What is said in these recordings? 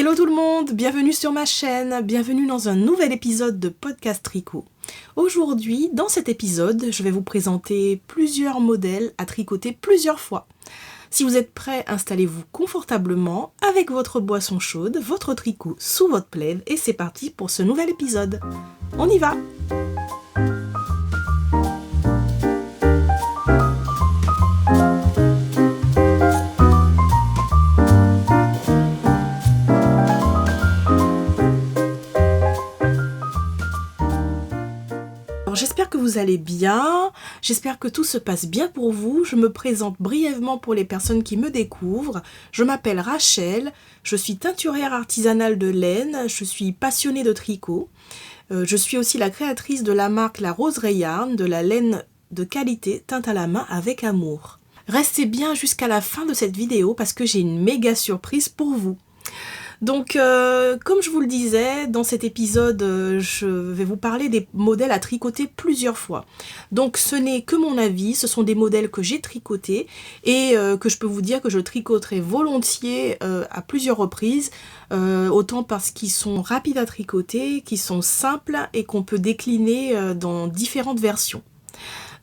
Hello tout le monde, bienvenue sur ma chaîne, bienvenue dans un nouvel épisode de Podcast Tricot. Aujourd'hui, dans cet épisode, je vais vous présenter plusieurs modèles à tricoter plusieurs fois. Si vous êtes prêts, installez-vous confortablement avec votre boisson chaude, votre tricot sous votre plaid et c'est parti pour ce nouvel épisode. On y va! J'espère que vous allez bien, j'espère que tout se passe bien pour vous. Je me présente brièvement pour les personnes qui me découvrent. Je m'appelle Rachel, je suis teinturière artisanale de laine, je suis passionnée de tricot. Je suis aussi la créatrice de la marque La Roseraie Yarn, de la laine de qualité teinte à la main avec amour. Restez bien jusqu'à la fin de cette vidéo parce que j'ai une méga surprise pour vous. Donc, comme je vous le disais, dans cet épisode, je vais vous parler des modèles à tricoter plusieurs fois. Donc, ce n'est que mon avis, ce sont des modèles que j'ai tricotés et que je peux vous dire que je tricoterai volontiers à plusieurs reprises, autant parce qu'ils sont rapides à tricoter, qu'ils sont simples et qu'on peut décliner dans différentes versions.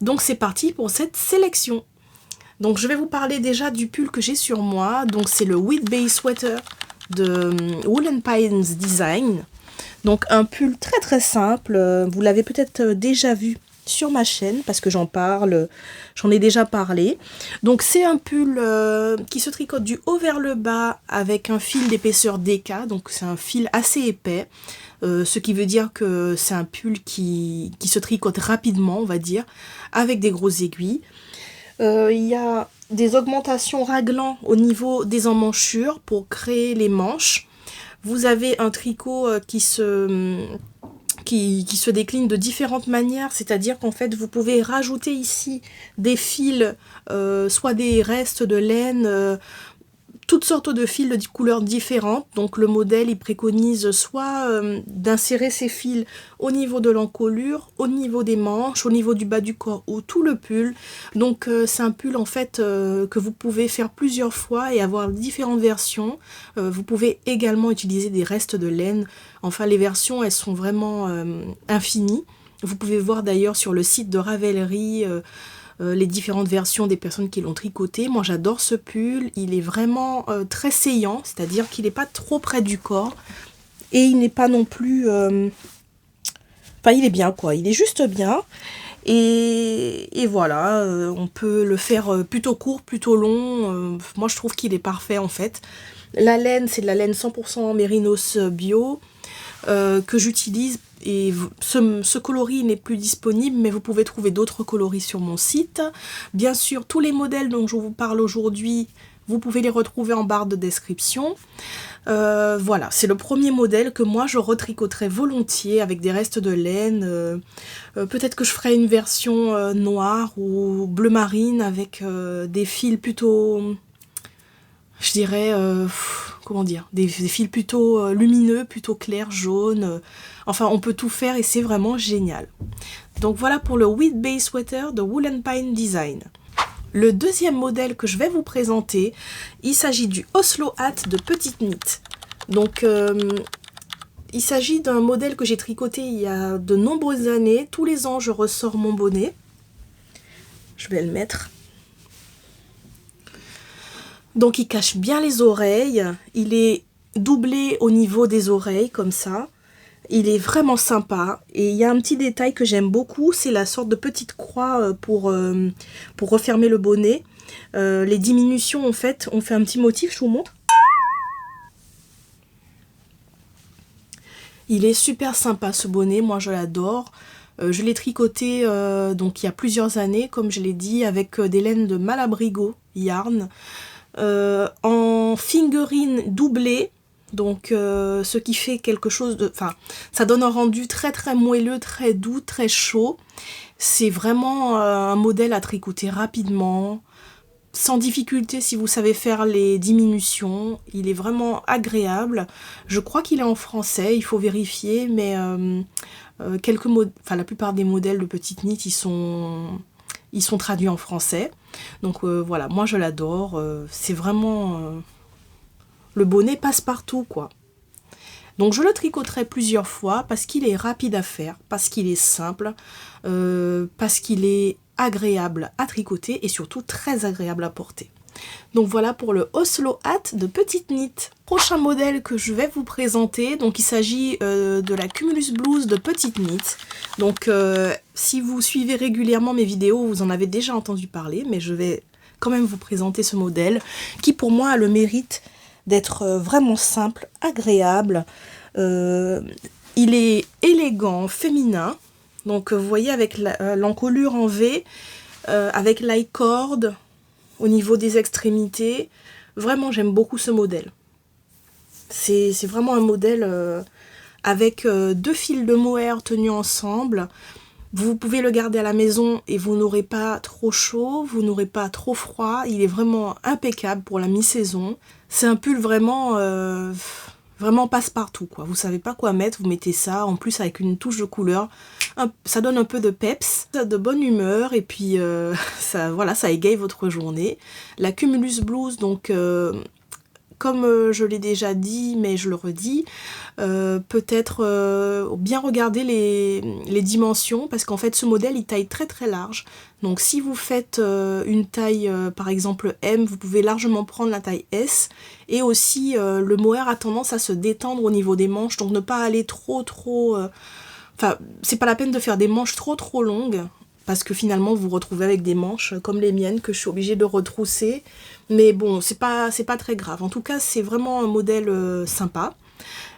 Donc, c'est parti pour cette sélection. Donc, je vais vous parler déjà du pull que j'ai sur moi. Donc, c'est le Wheat Bay Sweater de Wool & Pines Design. Donc un pull très très simple, vous l'avez peut-être déjà vu sur ma chaîne parce que j'en ai déjà parlé. Donc c'est un pull qui se tricote du haut vers le bas avec un fil d'épaisseur DK, donc c'est un fil assez épais, ce qui veut dire que c'est un pull qui se tricote rapidement, on va dire, avec des grosses aiguilles. Il y a des augmentations raglan au niveau des emmanchures pour créer les manches. Vous avez un tricot qui se décline de différentes manières, c'est-à-dire qu'en fait vous pouvez rajouter ici des fils, soit des restes de laine, toutes sortes de fils de couleurs différentes. Donc le modèle il préconise soit d'insérer ces fils au niveau de l'encolure, au niveau des manches, au niveau du bas du corps ou tout le pull. Donc c'est un pull en fait que vous pouvez faire plusieurs fois et avoir différentes versions. Vous pouvez également utiliser des restes de laine. Enfin les versions elles sont vraiment infinies. Vous pouvez voir d'ailleurs sur le site de Ravelry les différentes versions des personnes qui l'ont tricoté. Moi j'adore ce pull, il est vraiment très saillant, c'est-à-dire qu'il n'est pas trop près du corps et il n'est pas non plus... Enfin il est bien quoi, il est juste bien et voilà, on peut le faire plutôt court, plutôt long, moi je trouve qu'il est parfait en fait. La laine c'est de la laine 100% mérinos bio que j'utilise. Et ce coloris n'est plus disponible, mais vous pouvez trouver d'autres coloris sur mon site. Bien sûr, tous les modèles dont je vous parle aujourd'hui, vous pouvez les retrouver en barre de description. Voilà, c'est le premier modèle que moi je retricoterai volontiers avec des restes de laine. Peut-être que je ferai une version noire ou bleu marine avec des fils plutôt... Je dirais, comment dire, des fils plutôt lumineux, plutôt clairs, jaunes. Enfin, on peut tout faire et c'est vraiment génial. Donc voilà pour le Wheat Bay Sweater de Wool & Pines Design. Le deuxième modèle que je vais vous présenter, il s'agit du Oslo Hat de Petite Knit. Donc, il s'agit d'un modèle que j'ai tricoté il y a de nombreuses années. Tous les ans, je ressors mon bonnet. Je vais le mettre. Donc il cache bien les oreilles, il est doublé au niveau des oreilles comme ça, il est vraiment sympa et il y a un petit détail que j'aime beaucoup, c'est la sorte de petite croix pour refermer le bonnet. Les diminutions en fait, on fait un petit motif, je vous montre. Il est super sympa ce bonnet, moi je l'adore. Je l'ai tricoté donc il y a plusieurs années, comme je l'ai dit, avec des laines de Malabrigo Yarn. En fingering doublé, donc ce qui fait quelque chose de... Enfin, ça donne un rendu très très moelleux, très doux, très chaud. C'est vraiment un modèle à tricoter rapidement, sans difficulté si vous savez faire les diminutions. Il est vraiment agréable. Je crois qu'il est en français, il faut vérifier, mais la plupart des modèles de Petite Knit, ils sont traduits en français. Donc voilà, moi je l'adore. C'est vraiment... le bonnet passe partout, quoi. Donc je le tricoterai plusieurs fois parce qu'il est rapide à faire, parce qu'il est simple, parce qu'il est agréable à tricoter et surtout très agréable à porter. Donc voilà pour le Oslo Hat de Petite Knit. Prochain modèle que je vais vous présenter, donc il s'agit de la Cumulus Blues de Petite Knit. Donc si vous suivez régulièrement mes vidéos, vous en avez déjà entendu parler, mais je vais quand même vous présenter ce modèle qui pour moi a le mérite d'être vraiment simple, agréable. Il est élégant, féminin. Donc vous voyez avec l'encolure en V, avec l'i-cord au niveau des extrémités. Vraiment j'aime beaucoup ce modèle. C'est vraiment un modèle avec 2 fils de mohair tenus ensemble. Vous pouvez le garder à la maison et vous n'aurez pas trop chaud, vous n'aurez pas trop froid. Il est vraiment impeccable pour la mi-saison. C'est un pull vraiment, vraiment passe-partout, quoi. Vous savez pas quoi mettre, vous mettez ça, en plus avec une touche de couleur. Ça donne un peu de peps, de bonne humeur et puis ça, voilà, ça égaye votre journée. La Cumulus Blues, donc comme je l'ai déjà dit, mais je le redis, peut-être bien regarder les dimensions, parce qu'en fait ce modèle il taille très très large. Donc si vous faites une taille par exemple M, vous pouvez largement prendre la taille S. Et aussi le mohair a tendance à se détendre au niveau des manches, donc ne pas aller trop enfin, c'est pas la peine de faire des manches trop longues, parce que finalement vous vous retrouvez avec des manches comme les miennes que je suis obligée de retrousser. Mais bon, c'est pas très grave. En tout cas, c'est vraiment un modèle sympa,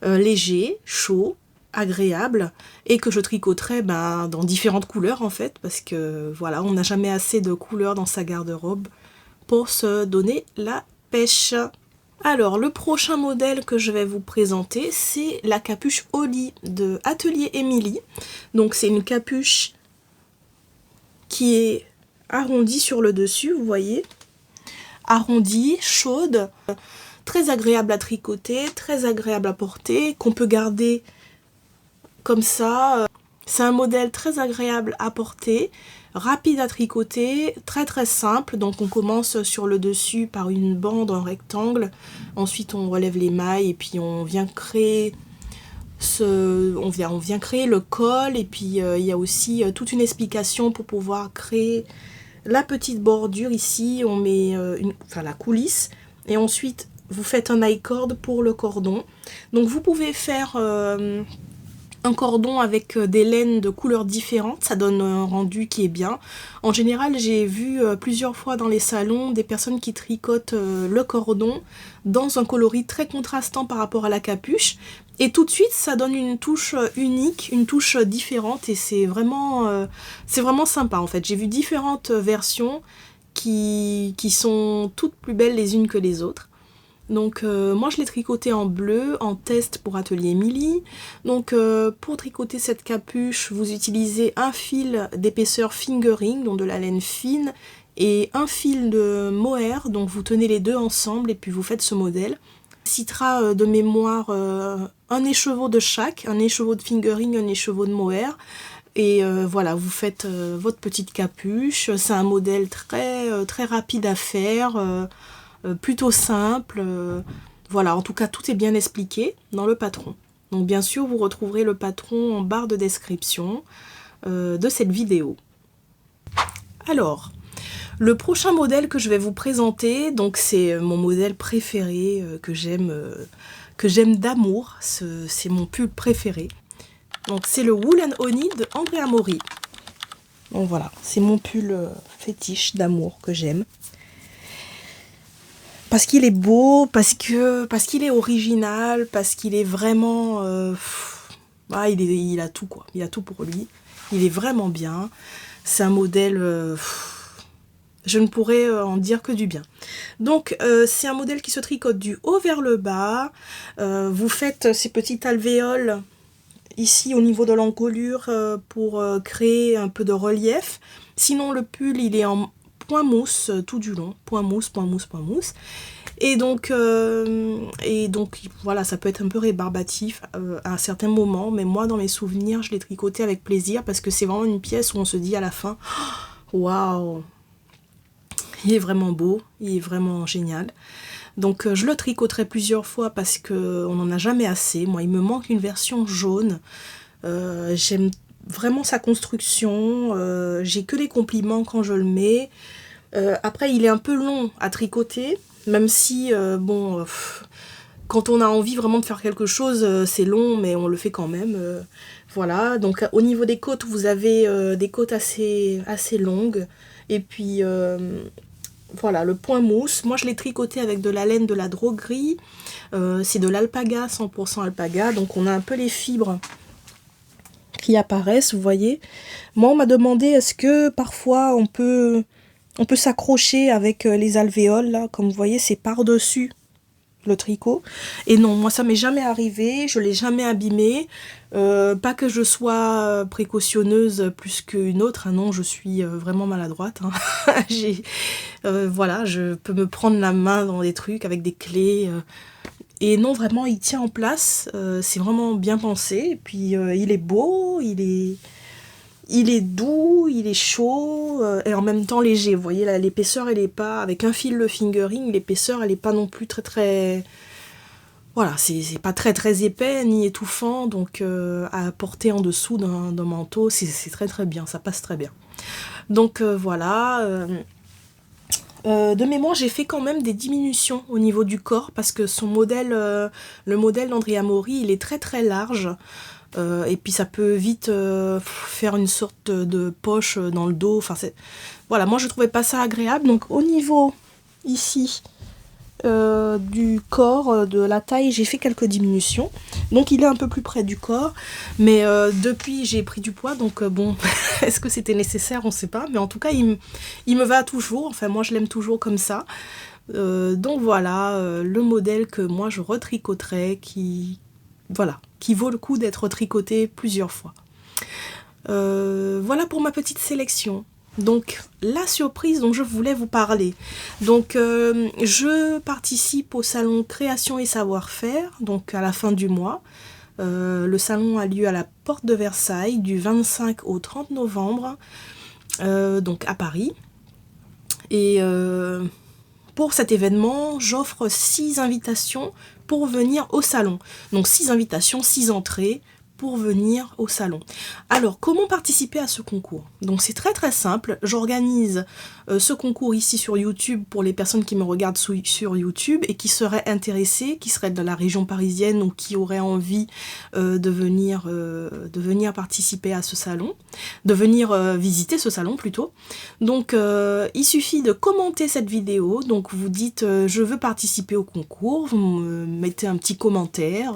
léger, chaud, agréable, et que je tricoterai dans différentes couleurs en fait, parce que voilà, on n'a jamais assez de couleurs dans sa garde-robe pour se donner la pêche. Alors, le prochain modèle que je vais vous présenter, c'est la capuche Holly de Atelier Emily. Donc c'est une capuche qui est arrondie sur le dessus, vous voyez, arrondie, chaude, très agréable à tricoter, très agréable à porter, qu'on peut garder comme ça. C'est un modèle très agréable à porter, rapide à tricoter, très simple. Donc on commence sur le dessus par une bande en rectangle, ensuite on relève les mailles et puis on vient créer on vient créer le col, et puis il y a aussi toute une explication pour pouvoir créer la petite bordure. Ici on met la coulisse, et ensuite vous faites un i-cord pour le cordon. Donc vous pouvez faire un cordon avec des laines de couleurs différentes, ça donne un rendu qui est bien. En général, j'ai vu plusieurs fois dans les salons des personnes qui tricotent le cordon dans un coloris très contrastant par rapport à la capuche. Et tout de suite, ça donne une touche unique, une touche différente, et c'est vraiment sympa en fait. J'ai vu différentes versions qui sont toutes plus belles les unes que les autres. Donc moi je l'ai tricoté en bleu, en test pour Atelier Emily. Donc pour tricoter cette capuche, vous utilisez un fil d'épaisseur fingering, donc de la laine fine, et un fil de mohair, donc vous tenez les deux ensemble et puis vous faites ce modèle. Citera de mémoire un écheveau de chaque, un écheveau de fingering, un écheveau de mohair. Et voilà, vous faites votre petite capuche. C'est un modèle très rapide à faire, plutôt simple. Voilà, en tout cas tout est bien expliqué dans le patron. Donc bien sûr vous retrouverez le patron en barre de description de cette vidéo. Alors, le prochain modèle que je vais vous présenter, donc c'est mon modèle préféré que j'aime d'amour. C'est mon pull préféré. Donc c'est le Wool and Honey de Andrea Mori. Donc voilà, c'est mon pull fétiche d'amour que j'aime. Parce qu'il est beau, parce qu'il est original, parce qu'il est vraiment... il a tout quoi, il a tout pour lui. Il est vraiment bien. C'est un modèle... je ne pourrais en dire que du bien. Donc c'est un modèle qui se tricote du haut vers le bas. Vous faites ces petites alvéoles ici au niveau de l'encolure pour créer un peu de relief. Sinon le pull il est en point mousse tout du long. Point mousse, point mousse, point mousse. Et donc voilà, ça peut être un peu rébarbatif à un certain moment. Mais moi dans mes souvenirs je l'ai tricoté avec plaisir, parce que c'est vraiment une pièce où on se dit à la fin waouh, il est vraiment beau, il est vraiment génial. Donc je le tricoterai plusieurs fois parce qu'on n'en a jamais assez. Moi, il me manque une version jaune. J'aime vraiment sa construction. J'ai que des compliments quand je le mets. Après, il est un peu long à tricoter, même si, quand on a envie vraiment de faire quelque chose, c'est long, mais on le fait quand même. Voilà, donc au niveau des côtes, vous avez des côtes assez longues. Et puis, voilà, le point mousse. Moi, je l'ai tricoté avec de la laine de la droguerie. C'est de l'alpaga, 100% alpaga. Donc, on a un peu les fibres qui apparaissent, vous voyez. Moi, on m'a demandé, est-ce que parfois on peut s'accrocher avec les alvéoles, là. Comme vous voyez, c'est par-dessus le tricot. Et non, moi, ça m'est jamais arrivé. Je l'ai jamais abîmé. Pas que je sois précautionneuse plus qu'une autre. Hein, non, je suis vraiment maladroite. Hein. Voilà, je peux me prendre la main dans des trucs avec des clés. Et non, vraiment, il tient en place. C'est vraiment bien pensé. Et puis, il est beau, il est doux, il est chaud, et en même temps léger. Vous voyez, l'épaisseur, elle est pas... Avec un fil de fingering, l'épaisseur, elle est pas non plus très... Voilà, c'est pas très épais, ni étouffant. Donc, à porter en dessous d'un manteau, c'est très bien. Ça passe très bien. Donc, voilà... de mémoire, j'ai fait quand même des diminutions au niveau du corps parce que son modèle, le modèle d'Andrea Mori, il est très large. Et puis ça peut vite faire une sorte de poche dans le dos. Enfin, voilà, moi je trouvais pas ça agréable. Donc au niveau ici du corps, de la taille, j'ai fait quelques diminutions. Donc il est un peu plus près du corps. Mais depuis j'ai pris du poids. Donc bon, est-ce que c'était nécessaire? On ne sait pas. Mais en tout cas, il me va toujours. Enfin, moi je l'aime toujours comme ça. Donc voilà, le modèle que moi je retricoterai qui vaut le coup d'être tricoté plusieurs fois. Voilà pour ma petite sélection. Donc, la surprise dont je voulais vous parler. Donc, je participe au salon Création et Savoir-faire, donc à la fin du mois. Le salon a lieu à la Porte de Versailles du 25 au 30 novembre, donc à Paris. Et pour cet événement, j'offre 6 invitations pour venir au salon. Donc 6 invitations, 6 entrées pour venir au salon. Alors, comment participer à ce concours? Donc c'est très simple. J'organise ce concours ici sur YouTube pour les personnes qui me regardent sur YouTube et qui seraient intéressées, qui seraient de la région parisienne ou qui auraient envie de venir participer à ce salon, de venir visiter ce salon plutôt. Donc il suffit de commenter cette vidéo. Donc vous dites je veux participer au concours, vous me mettez un petit commentaire.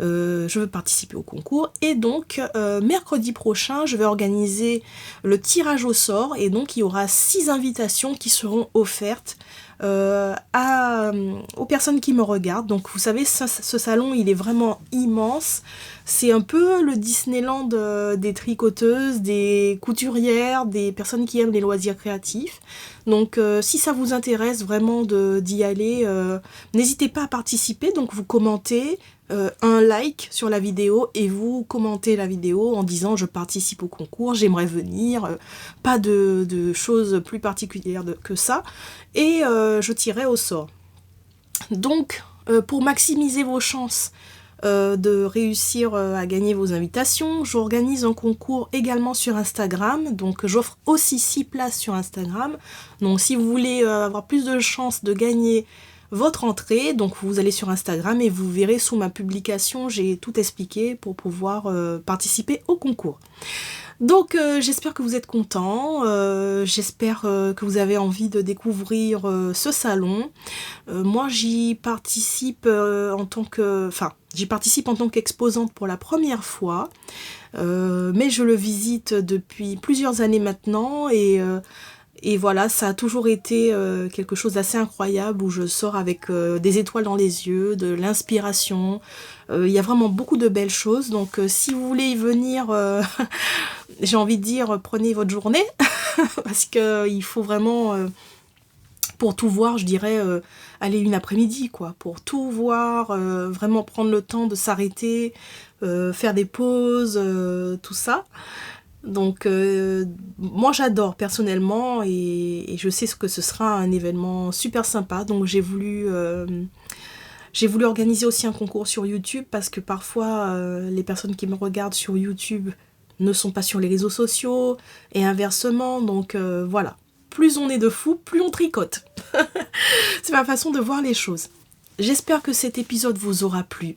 Je veux participer au concours et donc mercredi prochain je vais organiser le tirage au sort et donc il y aura 6 invitations qui seront offertes aux personnes qui me regardent. Donc vous savez, ce salon il est vraiment immense, c'est un peu le Disneyland des tricoteuses, des couturières, des personnes qui aiment les loisirs créatifs. Donc si ça vous intéresse vraiment d'y aller, n'hésitez pas à participer. Donc vous commentez, un like sur la vidéo et vous commentez la vidéo en disant je participe au concours, j'aimerais venir, pas de choses plus particulières que ça, et je tirerai au sort. Donc pour maximiser vos chances de réussir à gagner vos invitations, j'organise un concours également sur Instagram, donc j'offre aussi 6 places sur Instagram. Donc si vous voulez avoir plus de chances de gagner votre entrée, donc vous allez sur Instagram et vous verrez sous ma publication, j'ai tout expliqué pour pouvoir participer au concours. Donc j'espère que vous êtes contents, j'espère que vous avez envie de découvrir ce salon. Moi j'y participe en tant qu'exposante pour la première fois, mais je le visite depuis plusieurs années maintenant et voilà, ça a toujours été quelque chose d'assez incroyable où je sors avec des étoiles dans les yeux, de l'inspiration. Il y a vraiment beaucoup de belles choses. Donc si vous voulez y venir, j'ai envie de dire, prenez votre journée. Parce qu'il faut vraiment, pour tout voir, je dirais, aller une après-midi, quoi. Pour tout voir, vraiment prendre le temps de s'arrêter, faire des pauses, tout ça. Donc moi j'adore personnellement et je sais que ce sera un événement super sympa. Donc j'ai voulu organiser aussi un concours sur YouTube parce que parfois les personnes qui me regardent sur YouTube ne sont pas sur les réseaux sociaux et inversement. Donc voilà, plus on est de fous, plus on tricote. C'est ma façon de voir les choses. J'espère que cet épisode vous aura plu.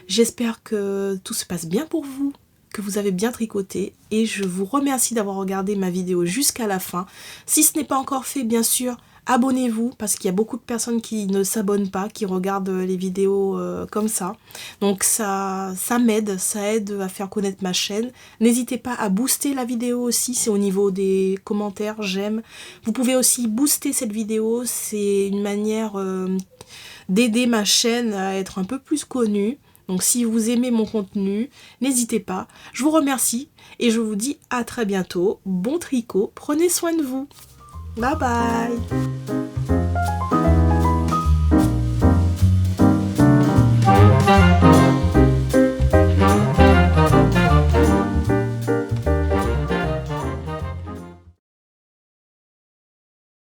J'espère que tout se passe bien pour vous, que vous avez bien tricoté et je vous remercie d'avoir regardé ma vidéo jusqu'à la fin. Si ce n'est pas encore fait, bien sûr, abonnez-vous parce qu'il y a beaucoup de personnes qui ne s'abonnent pas, qui regardent les vidéos comme ça. Donc ça m'aide, ça aide à faire connaître ma chaîne. N'hésitez pas à booster la vidéo aussi, c'est au niveau des commentaires, j'aime. Vous pouvez aussi booster cette vidéo, c'est une manière d'aider ma chaîne à être un peu plus connue. Donc si vous aimez mon contenu, n'hésitez pas. Je vous remercie et je vous dis à très bientôt. Bon tricot, prenez soin de vous. Bye bye.